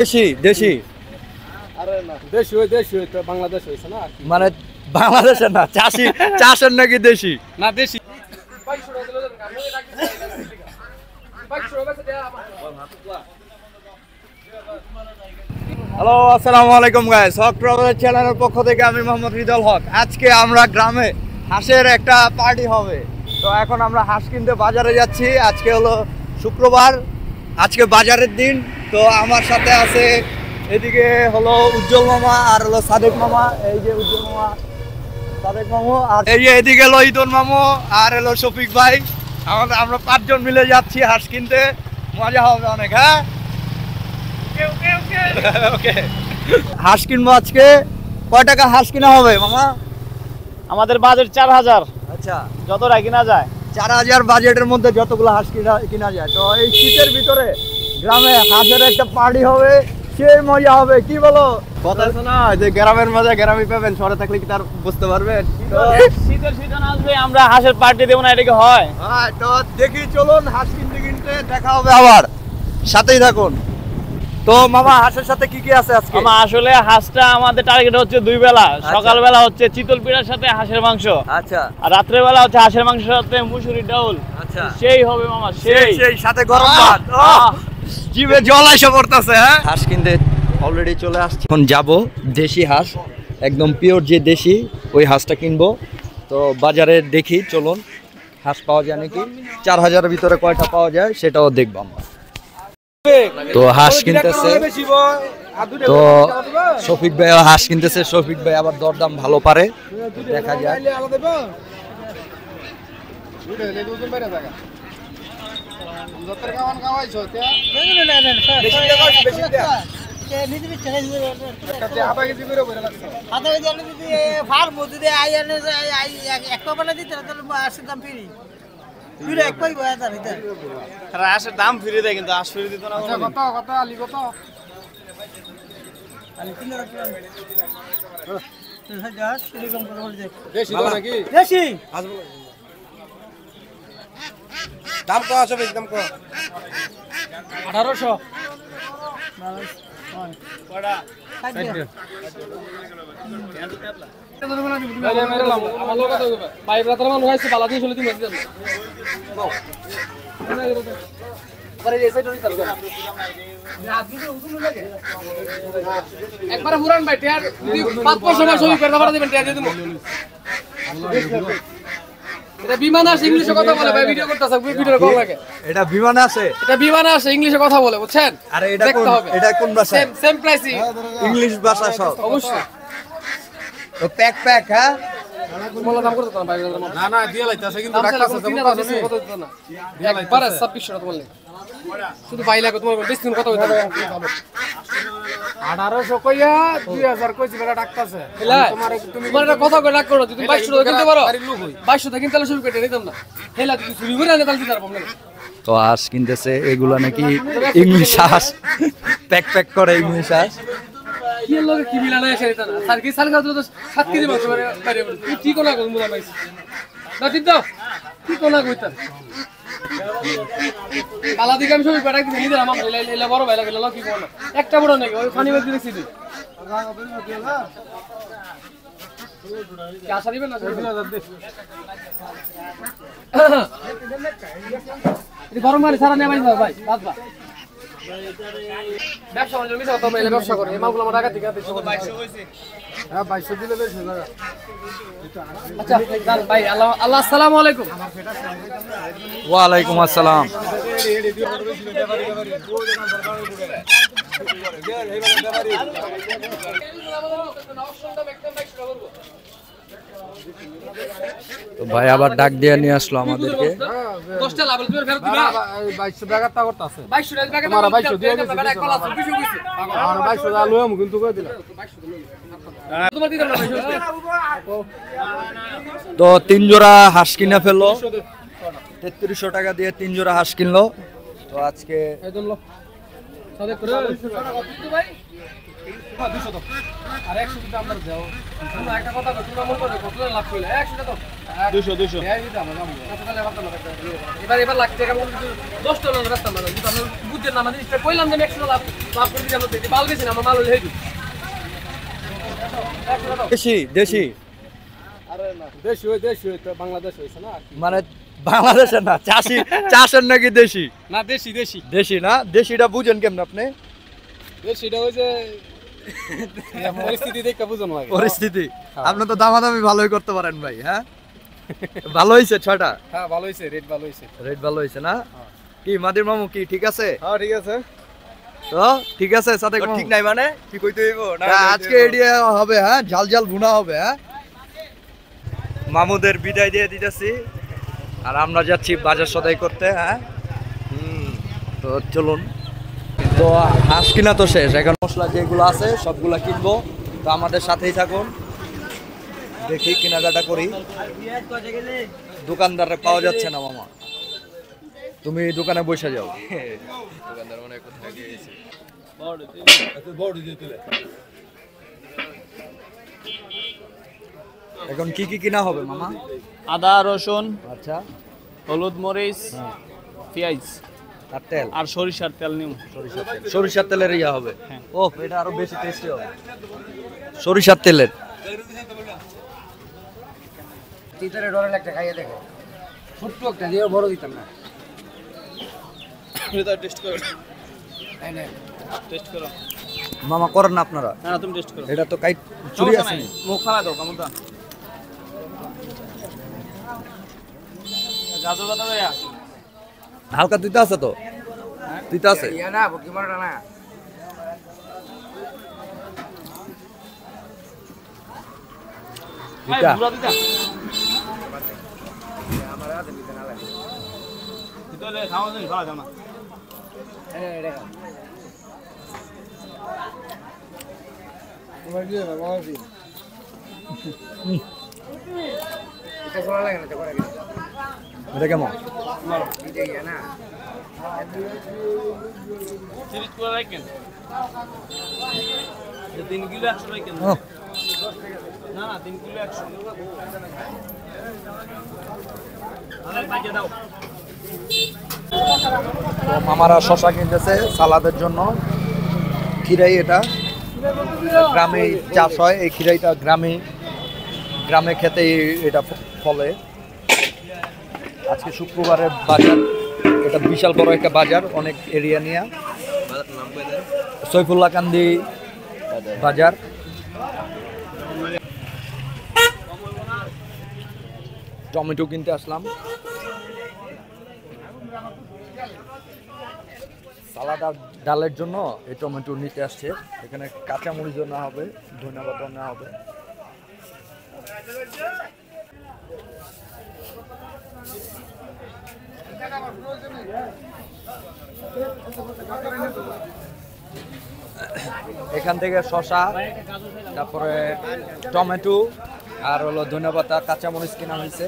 দেশি দেশি আরে না দেশি ওই তো বাংলাদেশ হইছে না মানে বাংলাদেশের না চাষের নাকি দেশি না দেশি হ্যালো আসসালামু আলাইকুম গাইস হক ট্রাভেল চ্যানেলের পক্ষ থেকে আমি মোহাম্মদ রিদাল হক। আজকে আমরা গ্রামে হাঁসের একটা পার্টি হবে, তো এখন আমরা হাঁস কিনতে বাজারে যাচ্ছি। আজকে হলো শুক্রবার, আজকে বাজারের দিন। তো আমার সাথে আছে এদিকে হলো উজ্জ্বল মামা আর হলো সাদেক মামা। এই যে উজ্জ্বল মামা, সাদেক মামু, আর এই যে এদিকে হলো ইদন মামু আর হলো শফিক ভাই। আমরা পাঁচজন মিলে যাচ্ছি হাঁস কিনতে, মজা হবে অনেক। হ্যাঁ ওকে হাঁস কিনবো আজকে। কয় টাকা হাঁস কিনা হবে মামা? আমাদের বাজেট 4000। আচ্ছা, যতটা কিনা যায় 4000 বাজেটের মধ্যে যতগুলো হাঁস কিনা যায়। তো এই শীতের ভিতরে গ্রামে হাঁসের একটা পার্টি হবে, সেই মজা হবে। কি বলো? কথা আছে না যে গ্রামের মজা গ্রামে পাবেন, শহরে থাকলে কি তার বুঝতে পারবেন? তো শীতের সিজন আসবে, আমরা হাঁসের পার্টি দেবো না, এটা কি হয়? হ্যাঁ, তো দেখি চলুন হাঁস কিনতে দেখা হবে, আবার সাথেই থাকুন। তো মামা হাঁসের সাথে কি কি আছে আজকে? মামা আসলে হাঁসটা আমাদের টার্গেট হচ্ছে 2 বেলা। সকালবেলা হচ্ছে চিতল পিঠার সাথে হাঁসের মাংস, আচ্ছা, আর রাত্রে বেলা হচ্ছে হাঁসের মাংসের সাথে মুসুরি ডাউল। আচ্ছা, সেই হবে মামা, সেই সেই সাথে গরম ভাত। জিভে জল এসে পড়তেছে। হ্যাঁ, হাঁস কিনতে অলরেডি চলে আসছি। এখন যাব দেশি হাঁস, একদম পিওর যে দেশি, ওই হাঁসটা কিনবো। তো বাজারে দেখি চলুন হাঁস পাওয়া যায় নাকি, 4000-এর ভিতরে কয়টা পাওয়া যায় সেটাও দেখবো আমরা। তো হাঁস কিনতেছে, তো শফিক ভাই হাঁস কিনতেছে। শফিক ভাই আবার দরদাম ভালো পারে, দেখা যায়। হাঁসের দাম ফিরে দেয়, কিন্তু হাঁস ফিরে দিত না। কত আলি কত দেশি তো নাকি দেশি দাম কত আছে? বেশি দাম কত? 1800 একবার পুরান ভাই টিয়ার 500 মাস হই করে দাও দিবেন টিয়ার দিয়ে দিমু। এটা বিমান আছে, ইংলিশে কথা বলে ভাই, ভিডিও করতেছ, ভিডিও কল লাগে। এটা বিমান আছে, এটা বিমান আছে, ইংলিশে কথা বলে, বুঝছেন? আরে এটা দেখতে হবে। এটা কোন ভাষা? সেম প্রাইসই, ইংলিশ ভাষা সব অবশ্যই। তো প্যাক হ্যাঁ। মোলা দাম করতে না ভাই, না না দিয়ে লাইতাছে, কিন্তু টাকা আছে কত দিত না। একবার 2600 টাকা বললে শুধু ভাই লাগে তোমার বেশি দিন কত হইতো? 1800 কইয়া 2000 কইছি বেটা ডাকতাছে। তোমার এটা কথা কই রাখ করো, তুমি 2200 টাকা কিনতে পারো, 2200 টাকা কিনতে শুরু করে নিতাম না। হেলা তুমি চুরি করে আনে তাহলে দিতার পাবো না। তো হাঁস কিনতেছে, এগুলা নাকি ইংলিশ হাঁস, প্যাক করে ইংলিশ হাঁস। কি লগে কি মিলানা এসে দিতা না স্যার, কি স্যার তো 7 কেজি মাছ বাইরে কি কোনা কই মুলা পাইছি না দিতা, কি কোনা কইতা বালা দিকে আমি সবই পেটা কিছু নিদের আমার এলা বড় ভাই লাগে ল, কি কোনা একটা বড় নাকি ওই পানি বের দিছি তুই কি আশা দিবেন না? 2000 দে এই গরম মারি সারা নেই ভাই বাদ বা ব্যবসা মানে মিছা কথা বলে ব্যবসা করে এই মালগুলো আমার টাকা থেকে 2200 হইছে। হ্যাঁ 2200 দিলে বেশ হয়ে যাবে। আচ্ছা দান ভাই, আল্লাহ আসসালামু আলাইকুম। ওয়া আলাইকুম আসসালাম। তো ভাই আবার ডাক দিয়ে নিয়ে আসলো আমাদেরকে। 10টা লাভ তুমি ফেরত দিবা। 2200 টাকা তা করতে আছে, 2200 টাকা তোমার 2200 দিয়ে দিছি, বেটা কলা আছে কিছু কইছে আর 2200 টাকা লইম কিন্তু কই দিলা তোমার দিতে না। তো 3 জোড়া হাঁস কিনে ফেললো, 3300 টাকা দিয়ে 3 জোড়া হাঁস কিনলো। তো আজকে সাদেক করে ভাই 200 তো আর 100 টাকা আমরা দাও তোমরা একটা কথা বলো তোমরা মন করে কত লাভ কইলে 100 টাকা 200 এই দিতে আমরা যাবো কত টাকা লাভ করতে এবার লাখ টাকা মন 10 টাকা রাস্তা মারা কিন্তু আমরা বুঝছেন না আমাদের এটা কইলাম যে 100 লাভ লাভ করে দিলাম তো মাল বেশি না আমার মাল হই হেই দেশি দেশি আরে না দেশি তো বাংলাদেশ হইছে না মানে বাংলাদেশের না চাষের নাকি দেশি না দেশি দেশি না দেশিটা বুঝেন কেমন আপনি দেশিটা হইছে পরিস্থিতি দেখে বুঝন লাগে পরিস্থিতি আপনি তো দামাদামি ভালোই করতে পারেন ভাই হ্যাঁ ভালো হইছে 6টা হ্যাঁ ভালো হইছে রেট ভালো হইছে না কি মাদির মামু কি ঠিক আছে হ্যাঁ ঠিক আছে তো ঠিক আছে সাথে ঠিক নাই মানে কি কইতে হইব না আজকে এডিয়া হবে হ্যাঁ ঝাল ঝাল ভুনা হবে হ্যাঁ মামুদের বিদায় দিয়ে দিতেছি আর আমরা যাচ্ছি বাজার সদাই করতে হ্যাঁ তো চলুন তো হাঁস কিনা তো শেষ এখন মশলা যেগুলো আছে সবগুলা কিনবো তো আমাদের সাথেই থাকুন দেখি কেনাকাটা করি দোকানদারে পাওয়া যাচ্ছে না মামা তুমি দোকানে বসে যাও দোকানদার মনে কোথায় গিয়েছে এখন কি কি কিনা হবে মামা আদা রসুন আচ্ছা হলুদ মরিচ পেঁয়াজ আর তেল আর সরিষার তেল নিউ সরিষার তেলের ইয়া হবে হ্যাঁ। ও এটা আরো বেশি টেস্টি হবে সরিষার তেলের তিতারে ডরে লাগতে খাইয়ে দেখো ছোট্ট একটা দিয়ে বড় দিতাম না এটা টেস্ট করো এই নে টেস্ট করো মামা করেন না আপনারা না তুমি টেস্ট করো এটা তো কাই চুরি আছে নি? মুখ ফালা দাও কামুদা গাজর বাটা ভাইয়া হালকা তিতা আছে তো তিতা আছে ইয়া না বুকি মারটা না ভাই তিতা পুরা দিতা আমার হাতে দিতে না লাগে দিতে লে খাওয়া যাবে ভালো দাও না এই রে তোমার কি হবে বাবা কি এটা ভালো লাগে না তো করে এটা কেমন এটা ইয়া না সিরিজ করে রাখেন যে 3 কিলো 100 রাখেন ও, না না 3 কিলো 100 আরে বাজে দাও তো মামারা শশা কিনতেছে সালাদের জন্য খিরাই এটা গ্রামে চাষ হয় এই খিরাইটা গ্রামে খেতে এটা ফলে আজকে শুক্রবারের বাজার এটা বিশাল বড় একটা বাজার অনেক এরিয়া নিয়ে নাম কই দেন সৈফুল্লাহ কান্দি বাজার টমেটো কিনতে আসলাম সালাদ আর ডালের জন্য এই টমেটো নিতে আসছে এখানে কাঁচামরিচ নেওয়া হবে ধন্যবাদ নেওয়া হবে এখান থেকে শসা তারপরে টমেটো আর হলো ধনেপাতা কাঁচামরিচ কেনা হয়েছে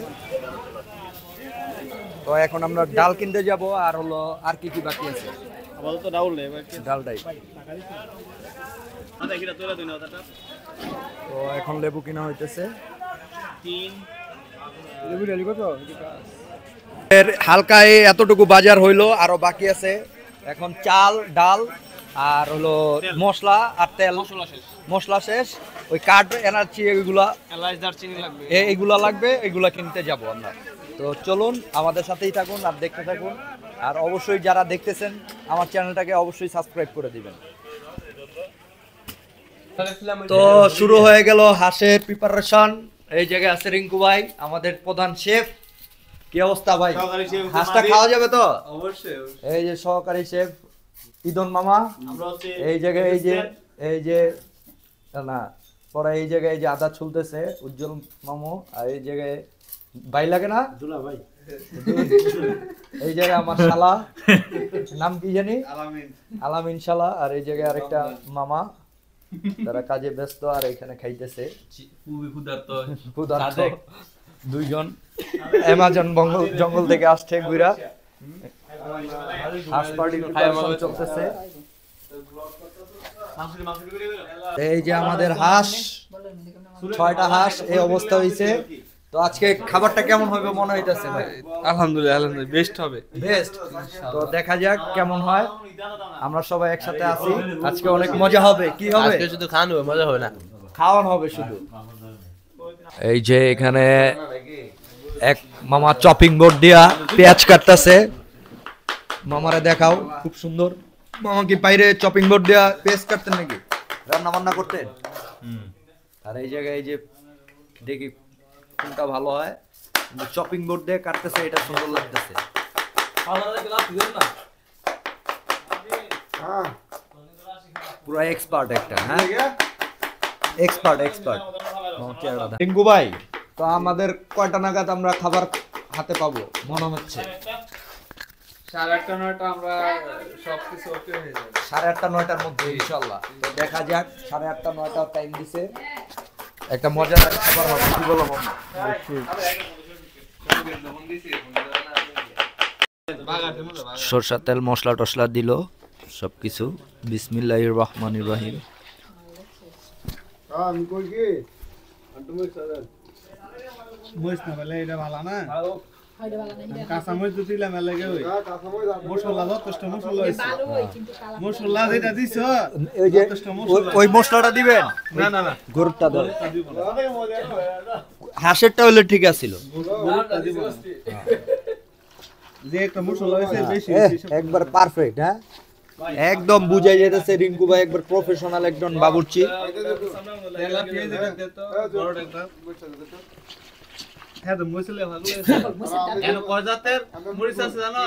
তো এখন আমরা ডাল কিনতে যাব আর হলো আর কি কি বাকি আছে আপাতত ডাউল নেই এবার ডালটাই আদা কিরা তোলা দিন আদাটা তো এখন লেবু কিনা হইতেছে 3 লেবু ডালি কত এর হালকায় এতটুকু বাজার হইলো আরো বাকি আছে এখন চাল ডাল আর হলো মশলা আর তেল মশলা শেষ ওই কাঠ এনার্জি এগুলা এলাচ দারচিনি লাগবে এইগুলা লাগবে এগুলা কিনতে যাব আমরা তো চলুন আমাদের সাথেই থাকুন আর দেখতে থাকুন আর অবশ্যই যারা দেখতেছেন আমার চ্যানেলটাকে অবশ্যই সাবস্ক্রাইব করে দিবেন তো শুরু হয়ে গেল হাঁসের প্রিপারেশন এই জায়গায় আছে রিঙ্কু ভাই আমাদের প্রধান শেফ কি অবস্থা ভাই সহকারী শেফ হাঁসটা খাওয়া যাবে তো অবশ্যই এই যে সহকারী শেফ ইদন মামা আমরা হচ্ছে এই জায়গায় এই যে না পরে এই জায়গায় এই যে আদা ছুলতেছে উজ্জ্বল মামু আর এই জায়গায় ভাই লাগে না দুলা ভাই এই জায়গায় আমার শালা নাম কি জানি আলামিন আলামিন শালা আর এই জায়গায় আরেকটা মামা তারা কাজে ব্যস্ত আর এখানে খাইতেছে খুবই ক্ষুধার্ত ক্ষুধার্ত দুইজন অ্যামাজন জঙ্গল থেকে আসছে ঘুরা হাঁস পার্টি চলতেছে এই যে আমাদের হাঁস, 6টা হাঁস এই অবস্থা হয়েছে। তো আজকে খাবারটা কেমন হবে মনে হইতেছে ভাই? আলহামদুলিল্লাহ বেস্ট হবে। বেস্ট। তো দেখা যাক কেমন হয়। আমরা সবাই একসাথে আছি, আজকে অনেক মজা হবে। কি হবে? আজকে শুধু খান হবে, মজা হবে না। খাওয়ান হবে শুধু। এই যে এখানে এক মামা চপিং বোর্ড দিয়া পেঁয়াজ কাটতেছে। মামারে দেখাও, খুব সুন্দর। মামা কি বাইরে চপিং বোর্ড দিয়া পেঁয়াজ কাটতেন নাকি রান্না বান্না করতেন? আর এই জায়গায় এই যে দেখি কোনটা ভালো হয়, চপিং বোর্ড দিয়ে কাটতেছে, এটা সুন্দর লাগতেছে। পুরো এক্সপার্ট একটা, হ্যাঁ এক্সপার্ট। রিঙ্কু ভাই, তো আমাদের কয়টা নাগাদ আমরা খাবার হাতে পাবো মনে হচ্ছে? 8:30 9টা আমরা সবকিছু ওকে হয়ে যাবে। 8:30 9টার মধ্যে ইনশাআল্লাহ। তো দেখা যাক, 8:30 9টা টাইম দিছে, একটা মজাদার খাবার হবে। কি বলো মামা? সরষা তেল মশলা টসলা দিল সবকিছু। বিসমিল্লাহির রহমানির রহিম। আমি কই কি তুমি সাদা মরিচ না বলে এটা ভালো না। কাঁচা মরিচ দিলা মেলে গে ওই মশলা যথেষ্ট মশলা হইছে। মশলা যেটা দিছো ওই যে ওই মশলাটা দিবেন? না না না, গরুরটা দাও। হাঁসেরটা হলে ঠিক আছিল। গরুটা দিব না। যে একটা মশলা হইছে বেশি একবার পারফেক্ট। হ্যাঁ, একদম বুঝাই যাইতেছে রিঙ্কু ভাই একবার প্রফেশনাল একজন বাবুর্চি। তেলা পেঁয়াজ এটা দে তো বড় একটা। হ্যাঁ তো মশলা ভালো হইছে। কেন কজাতের মরিচ আছে জানো?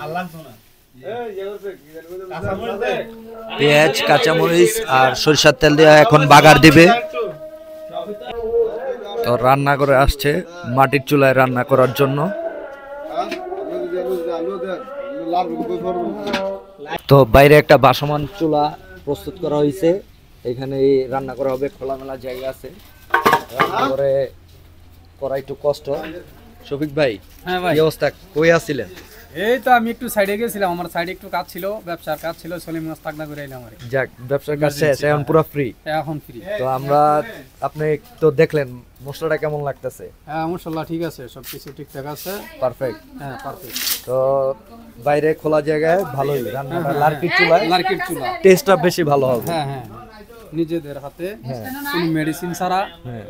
আল্লাহ শোনা। এই ইয়েছে কি জানো? কাঁচা মরিচ দে। পেঁয়াজ, কাঁচামরিচ আর সরিষার তেল দিয়ে এখন বাগার দিবে। তো রান্না করে আসছে মাটির চুলায় রান্না করার জন্য। তো বাইরে একটা ভাসমান চুলা প্রস্তুত করা হয়েছে, এখানে রান্না করা হবে। খোলামেলা জায়গা আছে, রান্না করে করা একটু কষ্ট। শফিক ভাই, হ্যাঁ ভাই, কি অবস্থা? কই আছিলেন? এই তো আমি একটু সাইডে গেছিলাম, আমার সাইডে একটু কাজ ছিল, ব্যবসার কাজ ছিল, সলিম মাছ তাকনা করে এলাম আর কি। যাক, ব্যবসার কাজ শেষ, এখন পুরো ফ্রি। এখন ফ্রি। তো আমরা, আপনি তো দেখলেন মশলাটা কেমন লাগতেছে? হ্যাঁ মাশাআল্লাহ ঠিক আছে, সবকিছু ঠিকঠাক আছে, পারফেক্ট। হ্যাঁ পারফেক্ট। তো বাইরে খোলা জায়গায় ভালোই রান্নাটা, লার্কির চুলায় লার্কির চুলা, টেস্টটা বেশি ভালো হবে। হ্যাঁ হ্যাঁ, নিজেদের হাতে, হ্যাঁ কোনো মেডিসিন ছাড়া হ্যাঁ,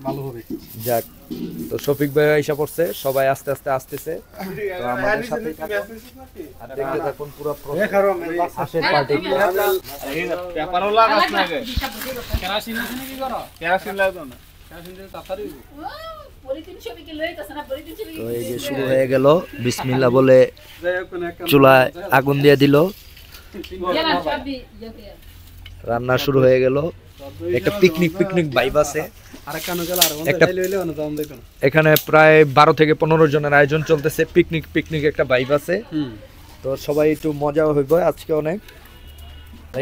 ভালো হবে। যাক। তো শফিক ভাই এসে পড়ছে, সবাই আস্তে আস্তে আসতেছে। তো আমাদের সাথেই থাকুন আর দেখতে থাকুন পুরো হাঁসের পার্টি। পেপারও লাগাস না গে। কেরাসিন আছে নাকি করো? কেরাসিন লাগতো না। কেরাসিন দিয়ে তাড়াতাড়ি তো এই যে শুরু হয়ে গেল, বিসমিল্লাহ বলে চুলায় আগুন দিয়ে দিল, রান্না শুরু হয়ে গেল। একটা পিকনিক ভাইব আছে। একটা এখানে প্রায় 12 থেকে 15 জনের আয়োজন চলতেছে, পিকনিক একটা ভাইব আছে। তো সবাই একটু মজা হইব আজকে অনেক।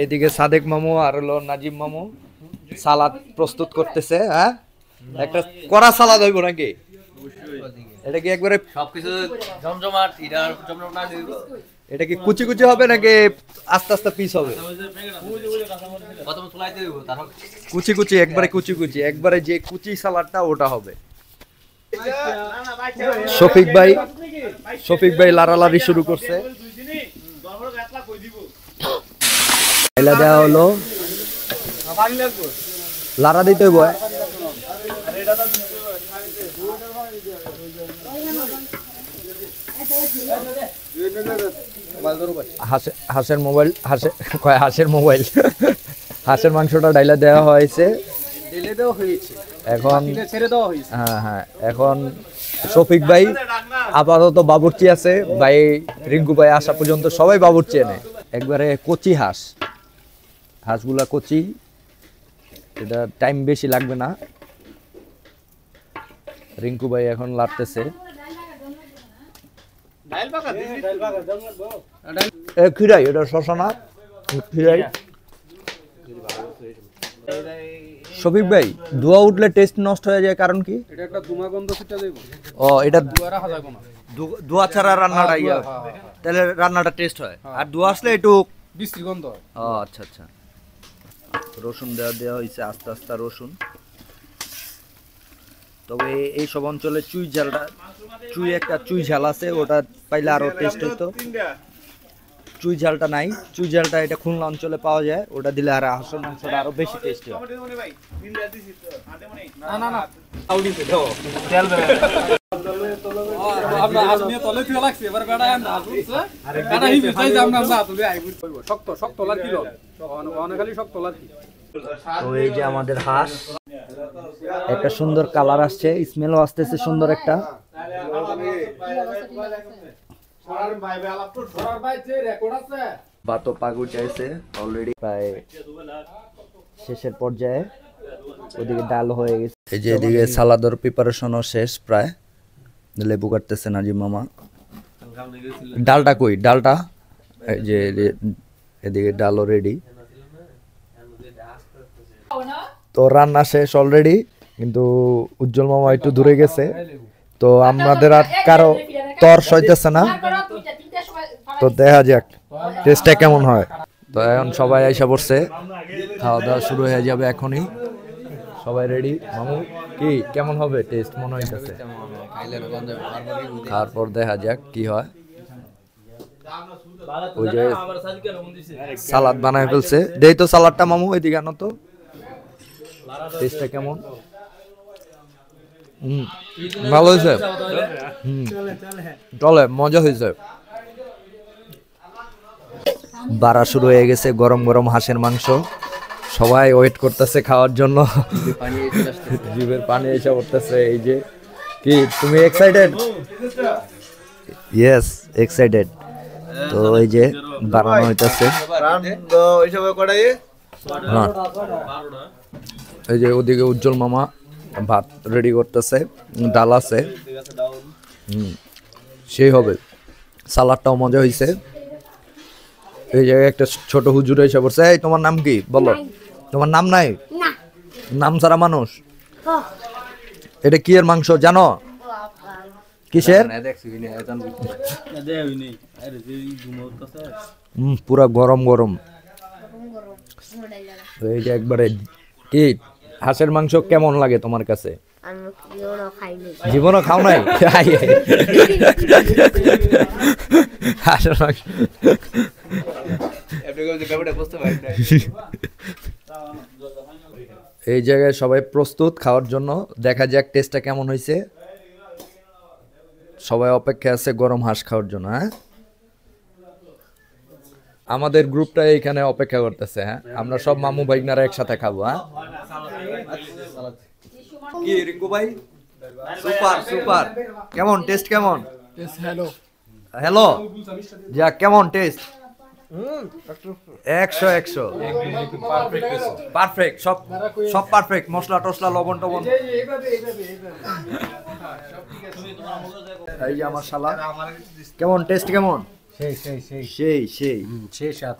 এইদিকে সাদেক মামু আর হলো নাজিম মামু সালাদ প্রস্তুত করতেছে। হ্যাঁ, একটা কড়া সালাদ হইব নাকি? এটা কি একবারে সবকিছু জমজমাট, এটা জমজমাট না দিব। এটা কি কুচি কুচি হবে নাকি আস্তে আস্তে পিস হবে? প্রথমে চুলাইতে দিব, তারপর কুচি কুচি, একবারে কুচি কুচি, একবারে যে কুচি সালাডটা ওটা হবে। শফিক ভাই লাড়ালাড়ি শুরু করছে। এলা দেওয়া হলো, লাড়া দিতে হইব। হাঁসের মাংসটা ডাইলা দেওয়া হয়েছে এখন। হ্যাঁ, এখন শফিক ভাই আপাতত বাবুর্চি আছে, ভাই রিঙ্কু ভাই আসা পর্যন্ত সবাই বাবুর্চি এনে। একবারে কচি হাঁসগুলা কচি, এটা টাইম বেশি লাগবে না। রিঙ্কু ভাই এখন লাড়তেছে। খিরাই, এটা শশা না, খিরাই। শফিক ভাই, ধোয়া উঠলে টেস্ট নষ্ট হয়ে যায়, কারণ কি? এটা একটা ধুমা গন্ধ ছিটা দেব। ও, এটা ধোয়া রাখা যাবে না, ধোয়া ছাড়া রান্নাটা তাহলে রান্নাটা টেস্ট হয়। আর ধোয়া আসলে একটু বিশ্রী গন্ধ হয়। ও আচ্ছা আচ্ছা। রসুন দেওয়া হয়েছে, আস্তে আস্তে রসুন। তবে এইসব অঞ্চলে চুই ঝাল আছে, ওটা পাইলে আরো টেস্ট হইতো। চুই ঝালটা নাই, চুই ঝালটা এটা খুলনা অঞ্চলে পাওয়া যায়, ওটা দিলে আর হাঁসের মাংসটা আরো বেশি টেস্ট হয়। তো এই যে আমাদের হাঁস, একটা সুন্দর কালার আসছে, স্মেলও আসতেছে সুন্দর একটা। ভাতও পাক উঠাইছে অলরেডি, প্রায় শেষের পর্যায়ে। ওদিকে ডাল হয়ে গেছে, এই যে এদিকে সালাদের প্রিপারেশনও শেষ প্রায়। লেবু কাটতেছে নাজিম মামা। ডালটা কই? ডালটা এই যে এদিকে ডালও রেডি। তো রান্না শেষ অলরেডি, কিন্তু উজ্জ্বল মামা একটু দূরে গেছে, তো আমাদের আর কারো তর সইতেছে না। তো দেখা যাক টেস্টটা কেমন হয়। তো এখন সবাই আইসা পড়ছে, খাওয়া দাওয়া শুরু হয়ে যাবে এখনই। সবাই রেডি। মামু কি কেমন হবে টেস্ট মনে হইতেছে? খাওয়ার পর দেখা যাক কি হয়। ওই যে সালাদ বানায় ফেলছে, দেই তো সালাদটা মামু, এদিকে আনো তো। টেস্টটা কেমন? ভালো হয়েছে, চলে, মজা হয়েছে। বাড়া শুরু হয়ে গেছে, গরম গরম হাঁসের মাংস। সবাই ওয়েট করতেছে খাওয়ার জন্য, জিভের পানি এসে পড়তেছে। এই যে কি তুমি এক্সাইটেড? Yes, excited. তো এই যে বানানো হইতাছে। এই যে ওদিকে উজ্জ্বল মামা ভাত রেডি করতেছে, ডাল আছে, সেই হবে। সালাদটাও মজা হয়েছে। এই জায়গায় একটা ছোট হুজুর এসে পড়ছে। এই তোমার নাম কি বলো? তোমার নাম নাই? নাম ছাড়া মানুষ? এটা কি এর মাংস জানো? কিসের? পুরা গরম গরম। এই যে একবারে কি হাঁসের মাংস কেমন লাগে তোমার কাছে? জীবনও খাও নাই? হাঁসের মাংস এই জায়গায় সবাই প্রস্তুত খাওয়ার জন্য। দেখা যাক টেস্টটা কেমন হয়েছে। সবাই অপেক্ষা আছে গরম হাঁস খাওয়ার জন্য। হ্যাঁ, আমাদের গ্রুপটা এইখানে অপেক্ষা করতেছে। হ্যাঁ, আমরা সব মামু ভাইগনারা একসাথে খাবো। হ্যাঁ, কি রিঙ্কু ভাই? Super super. কেমন টেস্ট? কেমন? হ্যালো হ্যালো, যা কেমন টেস্ট? 100 পারফেক্ট, সব পারফেক্ট। মশলা টসলা লবণ টবণ। এই যে আমার শালা, কেমন টেস্ট? কেমন? সেই স্বাদ।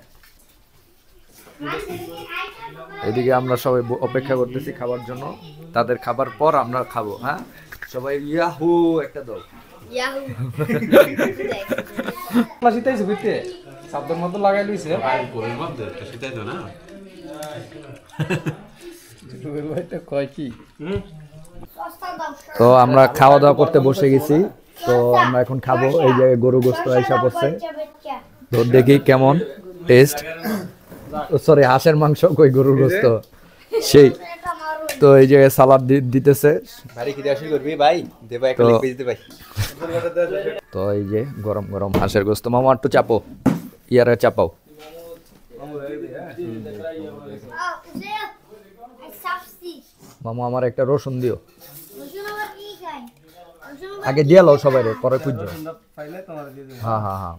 এদিকে আমরা সবাই অপেক্ষা করতেছি খাবার জন্য। তাদের খাবার পর আমরা খাবো। হ্যাঁ, সবাই ইয়াহু একটা দাও। শব্দের মতো লাগাই লইছে। তো আমরা খাওয়া দাওয়া করতে বসে গেছি। তো আমরা এখন খাবো। এই জায়গায় গরু গোস্ত আইসা পড়ছে, তো দেখি কেমন টেস্ট। সরি, হাঁসের মাংস কই, গরুর গোস্ত সেই। তো এই জায়গায় সালাদ দিতেছে। তো এই যে গরম গরম হাঁসের গোস্ত। মামা একটু চাপো, ইয়ারে চাপাও। মামা আমার একটা রসুন দিও। আগে দিয়ে লাও সবাই, পরে খুঁজো। হ্যাঁ হ্যাঁ হ্যাঁ,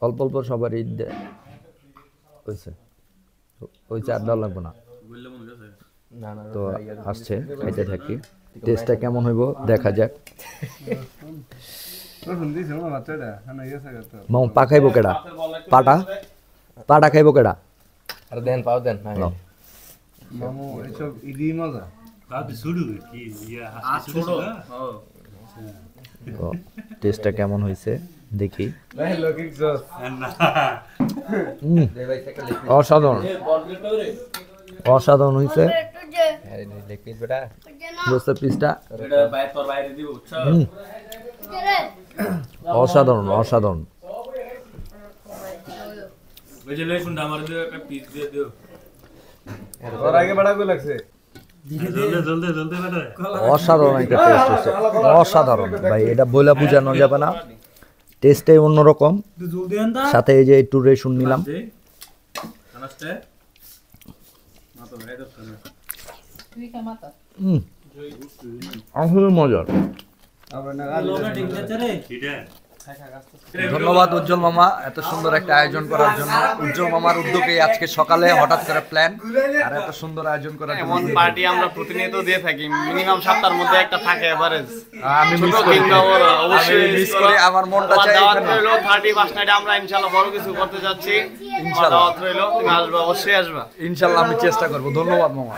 অল্প অল্প সবারই দেয়। ওই চার দেওয়া লাগবে না। তো আসছে, খাইতে থাকি। টেস্টটা কেমন হইব দেখা যাক। মামু পা খাইবো কেডা? পাটা খাইবো কেডা? আর দেন পাও দেন। মামু এসব ইদি মজা। টেস্টটা কেমন হয়েছে দেখি লকিং সস অসাধারণ অসাধারণ হয়েছে লেগ পিস বেটা গোস্তের পিসটা বাইরে দিব অসাধারণ অসাধারণ বুঝলে শুনটা আমার দিও একটা পিস দিয়ে দিও ওর আগে বড় কো লাগছে জলদি বেটা অসাধারণ একটা টেস্ট হচ্ছে অসাধারণ ভাই এটা বইলা বোঝানো যাবে না টেস্টটাই অন্যরকম সাথে এই যে একটু রেশন নিলাম নমস্তে আসলে মজার আমরা না ধন্যবাদ উজ্জ্বল মামা এত সুন্দর একটা আয়োজন করার জন্য উজ্জ্বল মামার উদ্যোগে আজকে সকালে হঠাৎ করে প্ল্যান আর এত সুন্দর আয়োজন করার জন্য এমন পার্টি আমরা প্রতিনিয়ত দিয়ে থাকি মিনিমাম সপ্তাহের মধ্যে একটা থাকে এভারেজ আমি মিস করি অবশ্যই মিস করি আমার মনটা চাই দাওয়াত এখানে। রইলো 31 নাইটে আমরা ইনশাআল্লাহ বড় কিছু করতে যাচ্ছি ইনশাআল্লাহ। দাওয়াত রইলো তুমি আসবে অবশ্যই আসবা ইনশাল্লাহ আমি চেষ্টা করব ধন্যবাদ মামা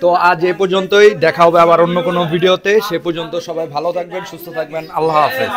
তো আজ এ পর্যন্তই দেখা হবে আবার অন্য কোনো ভিডিওতে সে পর্যন্ত সবাই ভালো থাকবেন সুস্থ থাকবেন আল্লাহ হাফেজ